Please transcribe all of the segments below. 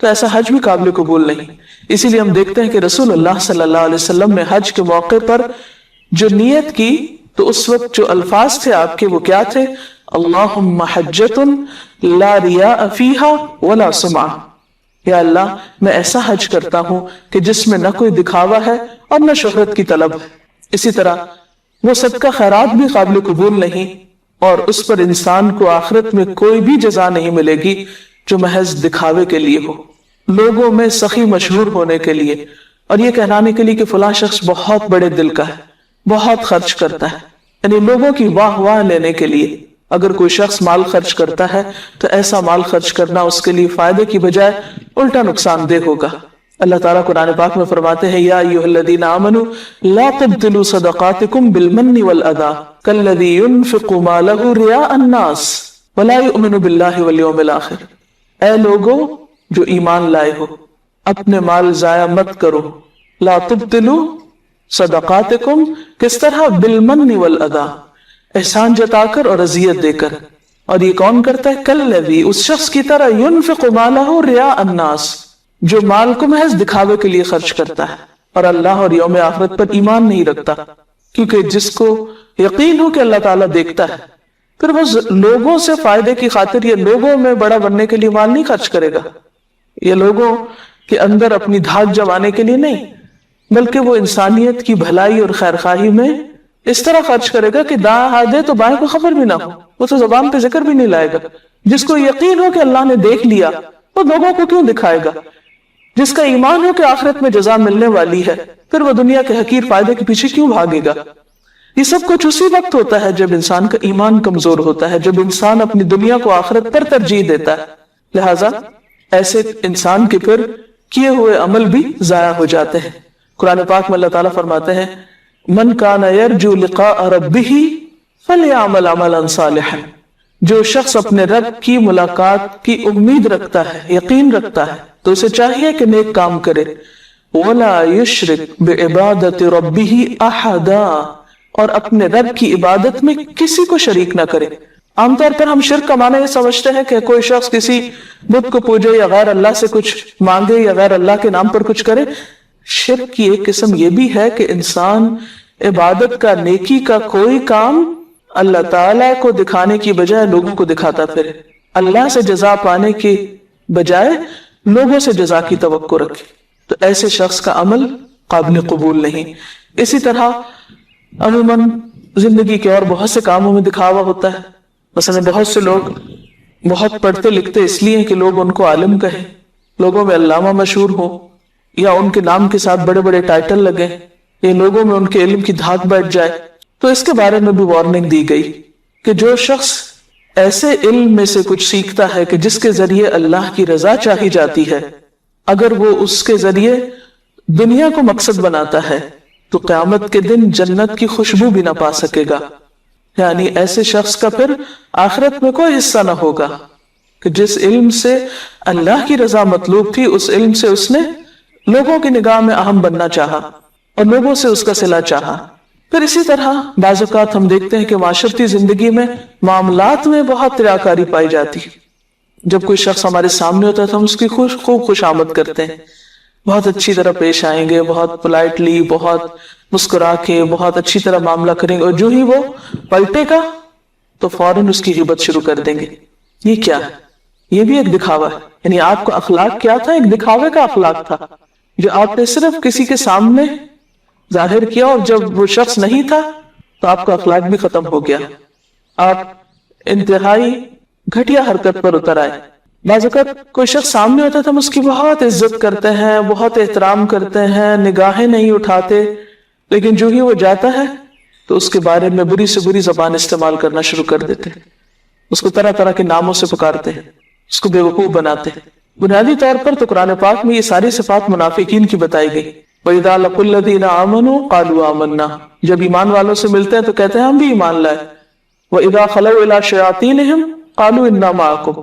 تو ایسا حج بھی قابل قبول نہیں۔ اسی لیے ہم دیکھتے ہیں کہ رسول اللہ صلی اللہ علیہ وسلم نے حج کے موقع پر جو نیت کی تو اس وقت جو الفاظ تھے آپ کے وہ کیا تھے؟ اللہم حجۃ لا ریاء فیہا ولا سمعہ، یا اللہ میں ایسا حج کرتا ہوں کہ جس میں نہ کوئی دکھاوا ہے اور نہ شہرت کی طلب ہے۔ اسی طرح وہ صدقہ خیرات بھی قابل قبول نہیں، اور اس پر انسان کو آخرت میں کوئی بھی جزا نہیں ملے گی جو محض دکھاوے کے لیے ہو، لوگوں میں سخی مشہور ہونے کے لیے، اور یہ کہلانے کے لیے کہ فلاں شخص بہت بڑے دل کا ہے، بہت خرچ کرتا ہے، یعنی لوگوں کی واہ واہ لینے کے لیے۔ اگر کوئی شخص مال خرچ کرتا ہے تو ایسا مال خرچ کرنا اس کے لیے فائدے کی بجائے الٹا نقصان دہ ہوگا۔ اللہ تعالیٰ قرآن پاک میں فرماتے ہیں یا ایھا الذین آمنوا لا تبطلوا صدقاتکم بالمن والأذى کالذی ينفق مالہ رئاء الناس ولا یؤمن باللہ والیوم الآخر، اے لوگوں جو ایمان لائے ہو اپنے مال ضائع مت کرو، لا تبطلوا صدقاتکم، کس طرح؟ بالمن والأذى، احسان جتا کر اور اذیت دے کر۔ اور یہ کون کرتا ہے؟ کالذی، اس شخص کی طرح، ينفق مالہ رئاء الناس، جو مال کو محض دکھاوے کے لیے خرچ کرتا ہے اور اللہ اور یوم آخرت پر ایمان نہیں رکھتا، کیونکہ جس کو یقین ہو کہ اللہ تعالیٰ دیکھتا ہے پھر وہ لوگوں سے فائدے کی خاطر یا لوگوں میں بڑا بننے کے لیے مال نہیں خرچ کرے گا، یا لوگوں کے اندر اپنی دھاک جمانے کے لیے نہیں، بلکہ وہ انسانیت کی بھلائی اور خیرخواہی میں اس طرح خرچ کرے گا کہ دائیں ہاتھ دے تو بائیں کو خبر بھی نہ ہو، وہ تو زبان پہ ذکر بھی نہیں لائے گا۔ جس کو یقین ہو کہ اللہ نے دیکھ لیا وہ لوگوں کو کیوں دکھائے گا؟ جس کا ایمان ہو کہ آخرت میں جزا ملنے والی ہے پھر وہ دنیا کے حقیر فائدے کے پیچھے کیوں بھاگے گا؟ یہ سب کچھ اسی وقت ہوتا ہے جب انسان کا ایمان کمزور ہوتا ہے، جب انسان اپنی دنیا کو آخرت پر ترجیح دیتا ہے۔ لہٰذا ایسے انسان کے پھر کیے ہوئے عمل بھی ضائع ہو جاتے ہیں۔ قرآن پاک میں اللہ تعالیٰ فرماتے ہیں من کان یرجو لقاء ربہ فلیعمل عملا صالحا، جو شخص اپنے رب کی ملاقات کی امید رکھتا ہے، یقین رکھتا ہے، تو اسے چاہیے کہ نیک کام کرے۔ ولا یشرک بعبادۃ ربہ احدا، اور اپنے رب کی عبادت میں کسی کو شریک نہ کرے۔ عام طور پر ہم شرک کا معنی یہ سمجھتے ہیں کہ کوئی شخص کسی بت کو پوجے یا غیر اللہ سے کچھ مانگے یا غیر اللہ کے نام پر کچھ کرے۔ شرک کی ایک قسم یہ بھی ہے کہ انسان عبادت کا، نیکی کا کوئی کام اللہ تعالیٰ کو دکھانے کی بجائے لوگوں کو دکھاتا پھرے، اللہ سے جزا پانے کی بجائے لوگوں سے جزا کی توقع رکھے، تو ایسے شخص کا عمل قابل قبول نہیں۔ اسی طرح عموماً زندگی کے اور بہت سے کاموں میں دکھاوا ہوتا ہے۔ مثلا بہت سے لوگ بہت پڑھتے لکھتے اس لیے کہ لوگ ان کو عالم کہیں، لوگوں میں علامہ مشہور ہوں، یا ان کے نام کے ساتھ بڑے بڑے ٹائٹل لگے، یا لوگوں میں ان کے علم کی دھاک بیٹھ جائے۔ تو اس کے بارے میں بھی وارننگ دی گئی کہ جو شخص ایسے علم میں سے کچھ سیکھتا ہے کہ جس کے ذریعے اللہ کی رضا چاہی جاتی ہے، اگر وہ اس کے ذریعے دنیا کو مقصد بناتا ہے تو قیامت کے دن جنت کی خوشبو بھی نہ پا سکے گا۔ یعنی ایسے شخص کا پھر آخرت میں کوئی حصہ نہ ہوگا کہ جس علم سے اللہ کی رضا مطلوب تھی، اس علم سے اس نے لوگوں کی نگاہ میں اہم بننا چاہا اور لوگوں سے اس کا صلہ چاہا۔ پھر اسی طرح بعض اوقات ہم دیکھتے ہیں کہ معاشرتی زندگی میں معاملات میں بہت ریاکاری پائی جاتی ہے۔ جب کوئی شخص ہمارے سامنے ہوتا ہے تو ہم اس کی خوب خوش آمد کرتے ہیں، بہت اچھی طرح پیش آئیں گے، بہت پولائٹلی، بہت مسکرا کے، بہت اچھی طرح معاملہ کریں گے، اور جو ہی وہ پلٹے گا تو فوراً اس کی غیبت شروع کر دیں گے۔ یہ کیا ہے؟ یہ بھی ایک دکھاوا ہے۔ یعنی آپ کا اخلاق کیا تھا؟ ایک دکھاوے کا اخلاق تھا جو آپ نے صرف کسی کے سامنے ظاہر کیا، اور جب وہ شخص نہیں تھا تو آپ کا اخلاق بھی ختم ہو گیا، آپ انتہائی گھٹیا حرکت پر اتر آئے۔ بعض اوقات کوئی شخص سامنے ہوتا ہے ہم اس کی بہت عزت کرتے ہیں، بہت احترام کرتے ہیں، نگاہیں نہیں اٹھاتے، لیکن جو ہی وہ جاتا ہے تو اس کے بارے میں بری سے بری زبان استعمال کرنا شروع کر دیتے ہیں، اس کو طرح طرح کے ناموں سے پکارتے ہیں، اس کو بیوقوف بناتے ہیں۔ بنیادی طور پر تو قرآن پاک میں یہ ساری صفات منافقین کی بتائی گئی۔ وَإِذَا لَقُوا الَّذِينَ آمَنُوا قَالُوا آمَنَّا، جب ایمان والوں سے ملتے ہیں تو کہتے ہیں ہم بھی ایمان لائے۔ وَإِذَا خَلَوْا إِلَىٰ شَيَاطِينِهِمْ قَالُوا إِنَّا مَعَكُمْ،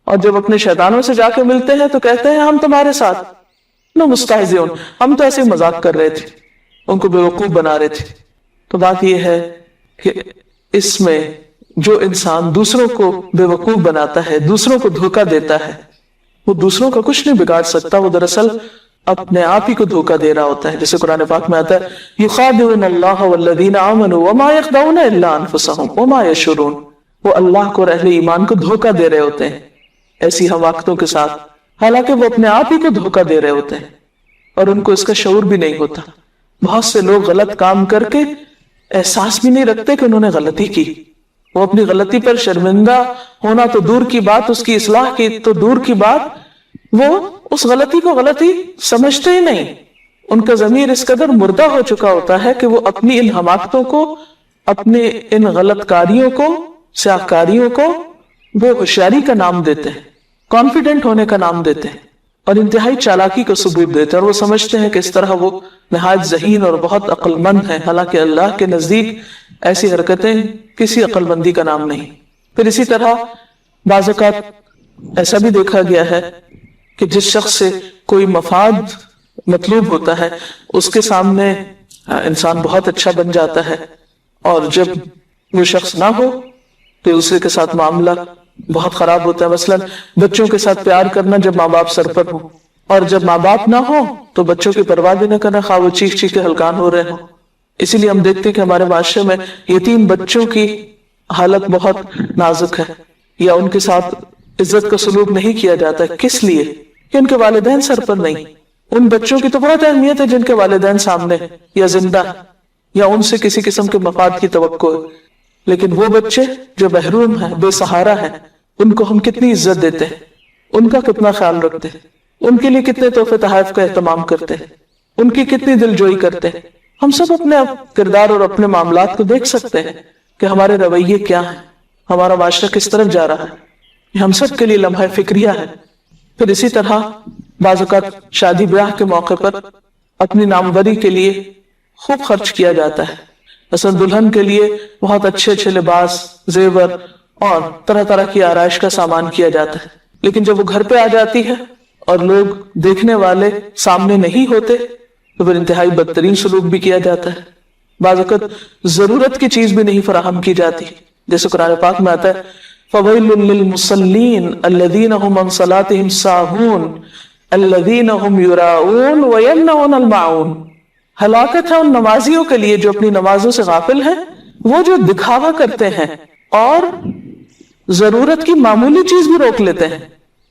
اور جب اپنے شیطانوں سے جا کے ملتے ہیں تو کہتے ہیں ہم تمہارے ساتھ، نو مستہزئون، ہم تو ایسے مذاق کر رہے تھے، ان کو بیوقوف بنا رہے تھے۔ تو بات یہ ہے کہ اس میں جو انسان دوسروں کو بیوقوف بناتا ہے، دوسروں کو دھوکہ دیتا ہے، وہ دوسروں کا کچھ نہیں بگاڑ سکتا، وہ دراصل اپنے آپ ہی کو دھوکہ دے رہا ہوتا ہے. جیسے قرآن پاک میں آتا ہے یخادعون اللہ والذین آمنوا وما یخدعون الا انفسهم وما یشعرون. وہ اللہ کو اور اہل ایمان کو دھوکہ دے رہے ہوتے ہیں ایسی حماقتوں کے ساتھ، حالانکہ وہ اپنے آپ ہی کو دھوکہ دے رہے ہوتے ہیں اور ان کو اس کا شعور بھی نہیں ہوتا. بہت سے لوگ غلط کام کر کے احساس بھی نہیں رکھتے کہ انہوں نے غلطی کی. وہ اپنی غلطی پر شرمندہ ہونا تو دور کی بات، اس کی اصلاح کی تو دور کی بات، وہ اس غلطی کو غلطی سمجھتے ہی نہیں. ان کا ضمیر اس قدر مردہ ہو چکا ہوتا ہے کہ وہ اپنی ان حماقتوں کو، اپنے ان غلط کاریوں کو، سیاہ کاریوں کو وہ ہوشیاری کا نام دیتے ہیں، کانفیڈنٹ ہونے کا نام دیتے ہیں اور انتہائی چالاکی کو ثبوت دیتے ہیں، اور وہ سمجھتے ہیں کہ اس طرح وہ نہایت ذہین اور بہت عقل مند ہیں، حالانکہ اللہ کے نزدیک ایسی حرکتیں کسی عقل مندی کا نام نہیں. پھر اسی طرح بعض اوقات ایسا بھی دیکھا گیا ہے کہ جس شخص سے کوئی مفاد مطلوب ہوتا ہے اس کے سامنے انسان بہت اچھا بن جاتا ہے، اور جب وہ شخص نہ ہو تو دوسرے کے ساتھ معاملہ بہت خراب ہوتا ہے. مثلا بچوں کے ساتھ پیار کرنا جب ماں باپ سر پر ہو، اور جب ماں باپ نہ ہو تو بچوں کی پرواہ بھی نہ کرنا، خواہ وہ چیخ چیخ کے ہلکان ہو رہے ہوں. اسی لیے ہم دیکھتے ہیں کہ ہمارے معاشرے میں یتیم بچوں کی حالت بہت نازک ہے، یا ان کے ساتھ عزت کا سلوک نہیں کیا جاتا. کس لیے؟ کہ ان کے والدین سر پر نہیں. ان بچوں کی تو بہت اہمیت ہے جن کے والدین سامنے یا زندہ یا ان سے کسی قسم کے مفاد کی توقع ہے، لیکن وہ بچے جو محروم ہیں، بے سہارا ہیں، ان کو ہم کتنی عزت دیتے ہیں، ان کا کتنا خیال رکھتے ہیں، ان کے لیے کتنے تحفے تحائف کا اہتمام کرتے ہیں، ان کی کتنی دلجوئی کرتے ہیں. ہم سب اپنے کردار اور اپنے معاملات کو دیکھ سکتے ہیں کہ ہمارے رویے کیا ہیں، ہمارا معاشرہ کس طرف جا رہا ہے. یہ ہم سب کے لیے لمحہ فکریہ ہے. پھر اسی طرح بعض اوقات شادی بیاہ کے موقع پر اپنی ناموری کے لیے خوب خرچ کیا جاتا ہے. مثلا دلہن کے لیے بہت اچھے اچھے لباس، زیور اور طرح طرح کی آرائش کا سامان کیا جاتا ہے، لیکن جب وہ گھر پہ آ جاتی ہے اور لوگ دیکھنے والے سامنے نہیں ہوتے تو پھر انتہائی بدترین سلوک بھی کیا جاتا ہے. بعض اوقات ضرورت کی چیز بھی نہیں فراہم کی جاتی، جیسے قرآن پاک میں آتا ہے فَوَيْلٌ لِّلْمُصَلِّينَ الَّذِينَ هُمْ عَنْ صَلَاتِهِمْ سَاهُونَ الَّذِينَ هُمْ يُرَاءُونَ وَيَمْنَعُونَ الْمَاعُونَ. ہلاکت ہے ان نمازیوں کے لیے جو اپنی نمازوں سے غافل ہیں، وہ جو دکھاوا کرتے ہیں اور ضرورت کی معمولی چیز بھی روک لیتے ہیں.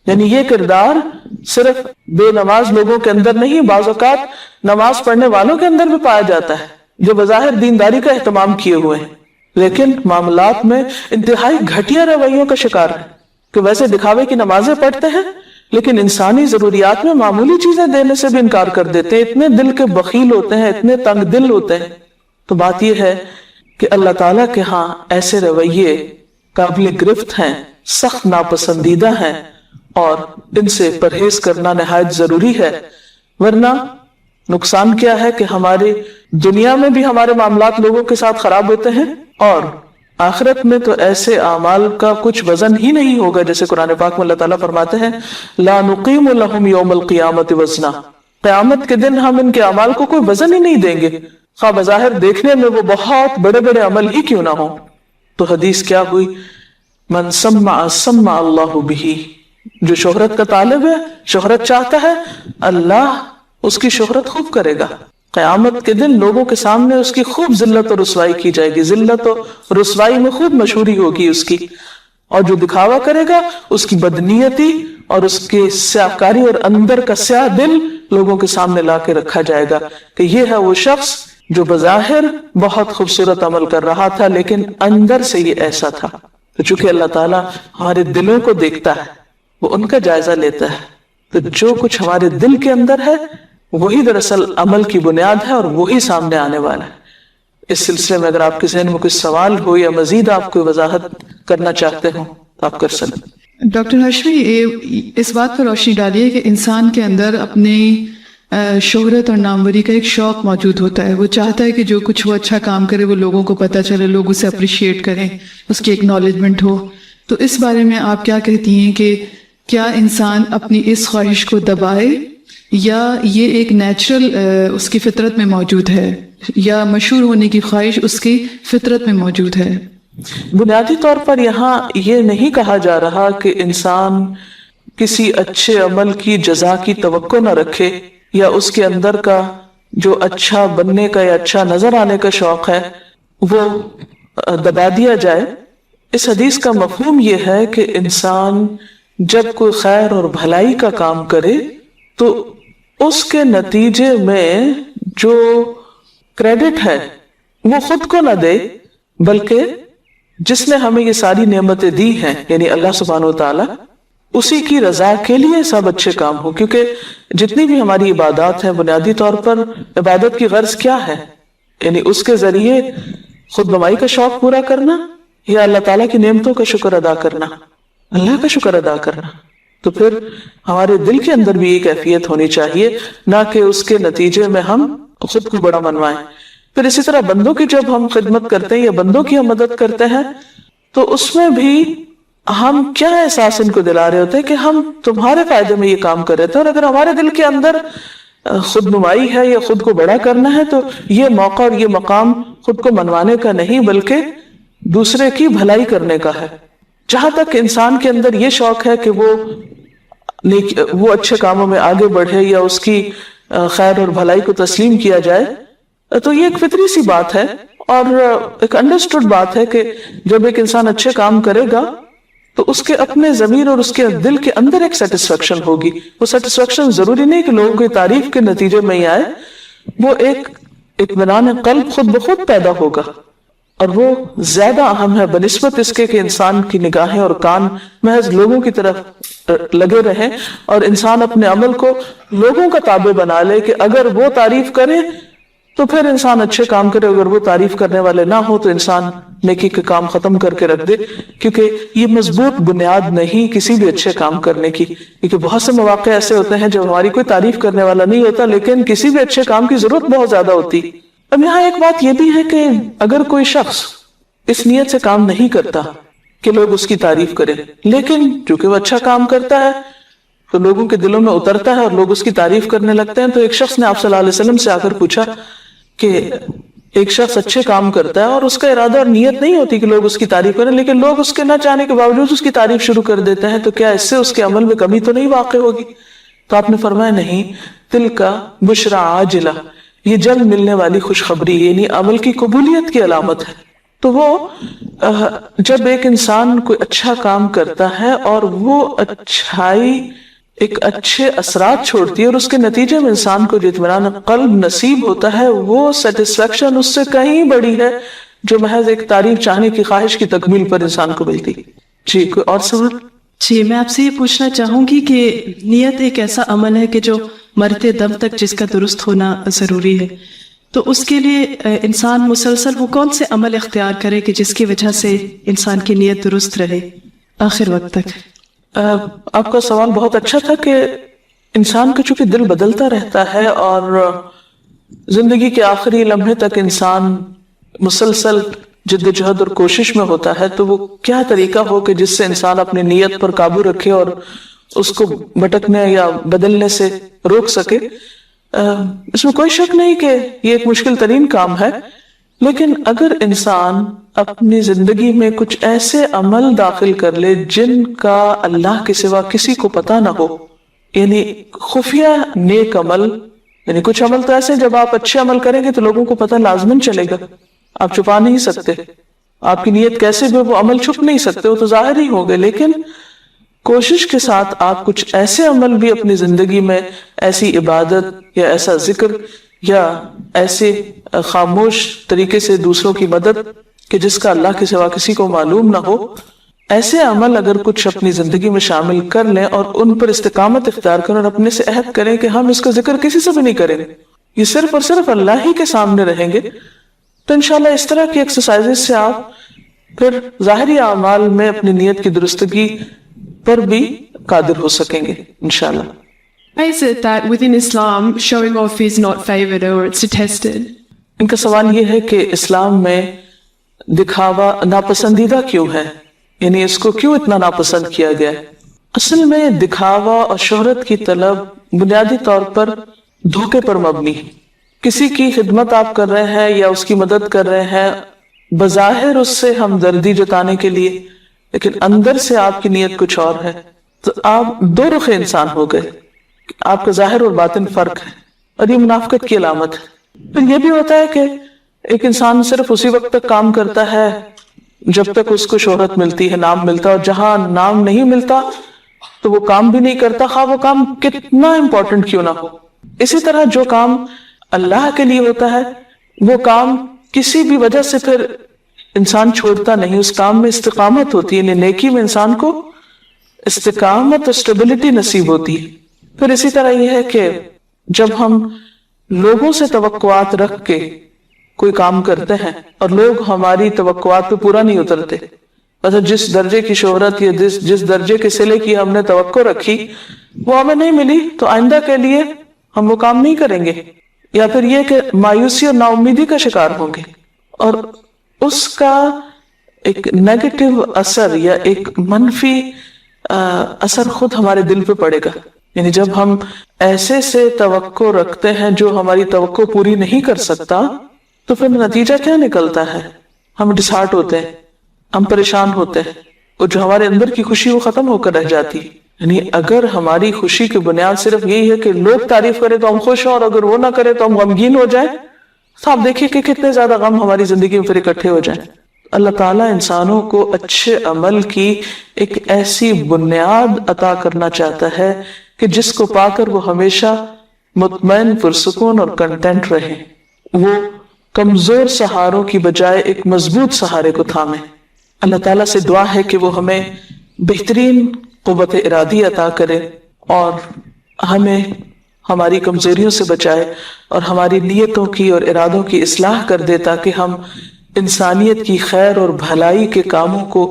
یعنی یہ کردار صرف بے نماز لوگوں کے اندر نہیں، بعض اوقات نماز پڑھنے والوں کے اندر بھی پایا جاتا ہے جو بظاہر دینداری کا اہتمام کیے ہوئے ہیں لیکن معاملات میں انتہائی گھٹیا رویوں کا شکار ہے، کہ ویسے دکھاوے کی نمازیں پڑھتے ہیں لیکن انسانی ضروریات میں معمولی چیزیں دینے سے بھی انکار کر دیتے ہیں. اتنے دل کے بخیل ہوتے ہیں، اتنے تنگ دل ہوتے ہیں. تو بات یہ ہے کہ اللہ تعالیٰ کے ہاں ایسے رویے قابل گرفت ہیں، سخت ناپسندیدہ ہیں، اور ان سے پرہیز کرنا نہایت ضروری ہے. ورنہ نقصان کیا ہے کہ ہماری دنیا میں بھی ہمارے معاملات لوگوں کے ساتھ خراب ہوتے ہیں، اور آخرت میں تو ایسے اعمال کا کچھ وزن ہی نہیں ہوگا. جیسے قرآن پاک میں اللہ تعالیٰ فرماتے ہیں لا نقیم لہم یوم القیامت وزنا. قیامت کے دن ہم ان کے اعمال کو کوئی وزن ہی نہیں دیں گے، خواہ بظاہر دیکھنے میں وہ بہت بڑے بڑے عمل ہی کیوں نہ ہو. تو حدیث کیا ہوئی؟ من سمع سمع اللہ بہ. جو شہرت کا طالب ہے، شہرت چاہتا ہے، اللہ اس کی شہرت خوب کرے گا. قیامت کے دن لوگوں کے سامنے اس کی خوب ذلت اور رسوائی کی جائے گی، ذلت اور رسوائی میں خوب مشہوری ہوگی اس کی. اور جو دکھاوا کرے گا اس کی بدنیتی اور اس کے سیاہکاری اور اندر کا سیاہ دل لوگوں کے سامنے لا کے رکھا جائے گا کہ یہ ہے وہ شخص جو بظاہر بہت خوبصورت عمل کر رہا تھا لیکن اندر سے یہ ایسا تھا. تو چونکہ اللہ تعالیٰ ہمارے دلوں کو دیکھتا ہے، وہ ان کا جائزہ لیتا ہے، تو جو کچھ ہمارے دل کے اندر ہے وہی دراصل عمل کی بنیاد ہے اور وہی سامنے آنے والا ہے. اس سلسلے میں اگر آپ کے ذہن میں کوئی سوال ہو یا مزید آپ کوئی وضاحت کرنا چاہتے ہوں تو آپ کر سکتے. ڈاکٹر ہاشمی، اس بات پر روشنی ڈالیے کہ انسان کے اندر اپنی شہرت اور ناموری کا ایک شوق موجود ہوتا ہے. وہ چاہتا ہے کہ جو کچھ وہ اچھا کام کرے وہ لوگوں کو پتہ چلے، لوگ اسے اپریشیٹ کریں، اس کی ایکنالجمنٹ ہو. تو اس بارے میں آپ کیا کہتی ہیں کہ کیا انسان اپنی اس خواہش کو دبائے یا یہ ایک نیچرل اس کی فطرت میں موجود ہے، یا مشہور ہونے کی خواہش اس کی فطرت میں موجود ہے؟ بنیادی طور پر یہاں یہ نہیں کہا جا رہا کہ انسان کسی اچھے عمل کی جزا کی توقع نہ رکھے یا اس کے اندر کا جو اچھا بننے کا یا اچھا نظر آنے کا شوق ہے وہ دبا دیا جائے۔ اس حدیث کا مفہوم یہ ہے کہ انسان جب کوئی خیر اور بھلائی کا کام کرے تو اس کے نتیجے میں جو کریڈٹ ہے وہ خود کو نہ دے، بلکہ جس نے ہمیں یہ ساری نعمتیں دی ہیں یعنی اللہ سبحانہ و تعالی، اسی کی رضا کے لیے سب اچھے کام ہو۔ کیونکہ جتنی بھی ہماری عبادات ہیں بنیادی طور پر عبادت کی غرض کیا ہے؟ یعنی اس کے ذریعے خود نمائی کا شوق پورا کرنا یا اللہ تعالیٰ کی نعمتوں کا شکر ادا کرنا، اللہ کا شکر ادا کرنا۔ تو پھر ہمارے دل کے اندر بھی یہ کیفیت ہونی چاہیے، نہ کہ اس کے نتیجے میں ہم خود کو بڑا منوائیں۔ پھر اسی طرح بندوں کی جب ہم خدمت کرتے ہیں یا بندوں کی ہم مدد کرتے ہیں تو اس میں بھی ہم کیا احساس ان کو دلا رہے ہوتے ہیں کہ ہم تمہارے فائدے میں یہ کام کر رہے تھے، اور اگر ہمارے دل کے اندر خود نمائی ہے یا خود کو بڑا کرنا ہے تو یہ موقع اور یہ مقام خود کو منوانے کا نہیں بلکہ دوسرے کی بھلائی کرنے کا ہے۔ جہاں تک انسان کے اندر یہ شوق ہے کہ وہ اچھے کاموں میں آگے بڑھے یا اس کی خیر اور بھلائی کو تسلیم کیا جائے، تو یہ ایک فطری سی بات ہے اور ایک انڈرسٹوڈ بات ہے کہ جب ایک انسان اچھے کام کرے گا تو اس کے اپنے ضمیر اور اس کے دل کے اندر ایک سیٹسفیکشن ہوگی۔ وہ سیٹسفیکشن ضروری نہیں کہ لوگوں کی تعریف کے نتیجے میں ہی آئے، وہ ایک اطمینان قلب خود بخود پیدا ہوگا، اور وہ زیادہ اہم ہے بنسبت اس کے کہ انسان کی نگاہیں اور کان محض لوگوں کی طرف لگے رہیں اور انسان اپنے عمل کو لوگوں کا تابع بنا لے کہ اگر وہ تعریف کرے تو پھر انسان اچھے کام کرے، اگر وہ تعریف کرنے والے نہ ہو تو انسان نیکی کے کام ختم کر کے رکھ دے، کیونکہ یہ مضبوط بنیاد نہیں کسی بھی اچھے کام کرنے کی۔ کیونکہ بہت سے مواقع ایسے ہوتے ہیں جب ہماری کوئی تعریف کرنے والا نہیں ہوتا لیکن کسی بھی اچھے کام کی ضرورت بہت زیادہ ہوتی۔ اب یہاں ایک بات یہ بھی ہے کہ اگر کوئی شخص اس نیت سے کام نہیں کرتا کہ لوگ اس کی تعریف کریں، لیکن چونکہ وہ اچھا کام کرتا ہے تو لوگوں کے دلوں میں اترتا ہے اور لوگ اس کی تعریف کرنے لگتے ہیں، تو ایک شخص نے آپ صلی اللہ علیہ وسلم سے آ کر پوچھا کہ ایک شخص اچھے کام کرتا ہے اور اس کا ارادہ اور نیت نہیں ہوتی کہ لوگ اس کی تعریف کریں، لیکن لوگ اس کے نہ چاہنے کے باوجود اس کی تعریف شروع کر دیتے ہیں، تو کیا اس سے اس کے عمل میں کمی تو نہیں واقع ہوگی؟ تو آپ نے فرمایا نہیں، تل کا بشرا عاجلہ، یہ جلد ملنے والی خوشخبری یعنی عمل کی قبولیت کی علامت ہے۔ تو وہ جب ایک انسان کوئی اچھا کام کرتا ہے اور وہ اچھائی ایک اچھے اثرات چھوڑتی ہے اور اس کے نتیجے میں انسان کو جو اطمینان قلب نصیب ہوتا ہے وہ سیٹسفیکشن اس سے کہیں بڑی ہے جو محض ایک تعریف چاہنے کی خواہش کی تکمیل پر انسان کو ملتی۔ جی کوئی اور سوال؟ جی میں آپ سے یہ پوچھنا چاہوں گی کہ نیت ایک ایسا عمل ہے کہ جو مرتے دم تک جس کا درست ہونا ضروری ہے، تو اس کے لیے انسان مسلسل وہ کون سے عمل اختیار کرے کہ جس کی وجہ سے انسان کی نیت درست رہے آخر وقت تک؟ آپ کا سوال بہت اچھا تھا کہ انسان کا چونکہ دل بدلتا رہتا ہے اور زندگی کے آخری لمحے تک انسان مسلسل جد و جہد اور کوشش میں ہوتا ہے، تو وہ کیا طریقہ ہو کہ جس سے انسان اپنی نیت پر قابو رکھے اور اس کو بھٹکنے یا بدلنے سے روک سکے۔ اس میں کوئی شک نہیں کہ یہ ایک مشکل ترین کام ہے، لیکن اگر انسان اپنی زندگی میں کچھ ایسے عمل داخل کر لے جن کا اللہ کے سوا کسی کو پتہ نہ ہو، یعنی خفیہ نیک عمل، یعنی کچھ عمل تو ایسے جب آپ اچھے عمل کریں گے تو لوگوں کو پتہ لازماً چلے گا، آپ چھپا نہیں سکتے، آپ کی نیت کیسے بھی وہ عمل چھپ نہیں سکتے، وہ تو ظاہر ہی ہو گئے، لیکن کوشش کے ساتھ آپ کچھ ایسے عمل بھی اپنی زندگی میں، ایسی عبادت یا ایسا ذکر یا ایسے خاموش طریقے سے دوسروں کی مدد کہ جس کا اللہ کے سوا کسی کو معلوم نہ ہو، ایسے عمل اگر کچھ اپنی زندگی میں شامل کر لیں اور ان پر استقامت اختیار کریں اور اپنے سے عہد کریں کہ ہم اس کا ذکر کسی سے بھی نہیں کریں گے، یہ صرف اور صرف اللہ ہی کے سامنے رہیں گے، تو انشاءاللہ اس طرح کی ایکسرسائزز سے آپ پھر ظاہری اعمال میں اپنی نیت کی درستگی پر بھی قادر ہو سکیں گے انشاءاللہ۔ Why is it that within Islam showing off is not favored or it's detested? ان کا سوال یہ ہے کہ اسلام میں دکھاوا ناپسندیدہ کیوں ہے، یعنی اس کو کیوں اتنا ناپسند کیا گیا ہے؟ اصل میں دکھاوا اور شہرت کی طلب بنیادی طور پر دھوکے پر مبنی ہے۔ کسی کی خدمت آپ کر رہے ہیں یا اس کی مدد کر رہے ہیں بظاہر اس سے ہمدردی جتانے کے لیے، لیکن اندر سے آپ کی نیت کچھ اور ہے، تو آپ دو رخ انسان ہو گئے، آپ کا ظاہر اور باطن فرق ہے، اور یہ منافقت کی علامت ہے۔ پھر یہ بھی ہوتا ہے کہ ایک انسان صرف اسی وقت تک کام کرتا ہے جب تک اس کو شہرت ملتی ہے، نام ملتا ہے، اور جہاں نام نہیں ملتا تو وہ کام بھی نہیں کرتا، خواہ وہ کام کتنا امپورٹنٹ کیوں نہ ہو۔ اسی طرح جو کام اللہ کے لیے ہوتا ہے وہ کام کسی بھی وجہ سے پھر انسان چھوڑتا نہیں، اس کام میں استقامت ہوتی ہے، یعنی نیکی میں انسان کو استقامت اور اسٹیبلٹی نصیب ہوتی ہے۔ پھر اسی طرح یہ ہے کہ جب ہم لوگوں سے توقعات رکھ کے کوئی کام کرتے ہیں اور لوگ ہماری توقعات پہ پورا نہیں اترتے، مطلب جس درجے کی شہرت یا جس درجے کے صلے کی ہم نے توقع رکھی وہ ہمیں نہیں ملی، تو آئندہ کے لیے ہم وہ کام نہیں کریں گے، یا پھر یہ کہ مایوسی اور نا امیدی کا شکار ہوں گے، اور اس کا ایک نیگیٹو اثر یا ایک منفی اثر خود ہمارے دل پہ پڑے گا۔ یعنی جب ہم ایسے سے توقع رکھتے ہیں جو ہماری توقع پوری نہیں کر سکتا تو پھر نتیجہ کیا نکلتا ہے؟ ہم ڈس ہارٹ ہوتے ہیں، ہم پریشان ہوتے ہیں، اور جو ہمارے اندر کی خوشی وہ ختم ہو کر رہ جاتی ہے۔ یعنی اگر ہماری خوشی کی بنیاد صرف یہی ہے کہ لوگ تعریف کریں تو ہم خوش ہوں، اور اگر وہ نہ کریں تو ہم غمگین ہو جائیں، تو آپ دیکھیے کہ کتنے زیادہ غم ہماری زندگی میں پھر اکٹھے ہو جائیں۔ اللہ تعالیٰ انسانوں کو اچھے عمل کی ایک ایسی بنیاد عطا کرنا چاہتا ہے کہ جس کو پا کر وہ ہمیشہ مطمئن، پرسکون اور کنٹینٹ رہے، وہ کمزور سہاروں کی بجائے ایک مضبوط سہارے کو تھامے۔ اللہ تعالیٰ سے دعا ہے کہ وہ ہمیں بہترین قوت ارادی عطا کرے اور ہمیں ہماری کمزوریوں سے بچائے اور ہماری نیتوں کی اور ارادوں کی اصلاح کر دے، تاکہ ہم انسانیت کی خیر اور بھلائی کے کاموں کو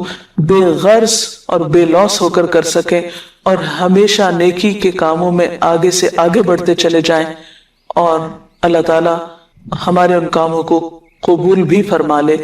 بے غرض اور بے لوث ہو کر سکیں، اور ہمیشہ نیکی کے کاموں میں آگے سے آگے بڑھتے چلے جائیں، اور اللہ تعالیٰ ہمارے ان کاموں کو قبول بھی فرما لے۔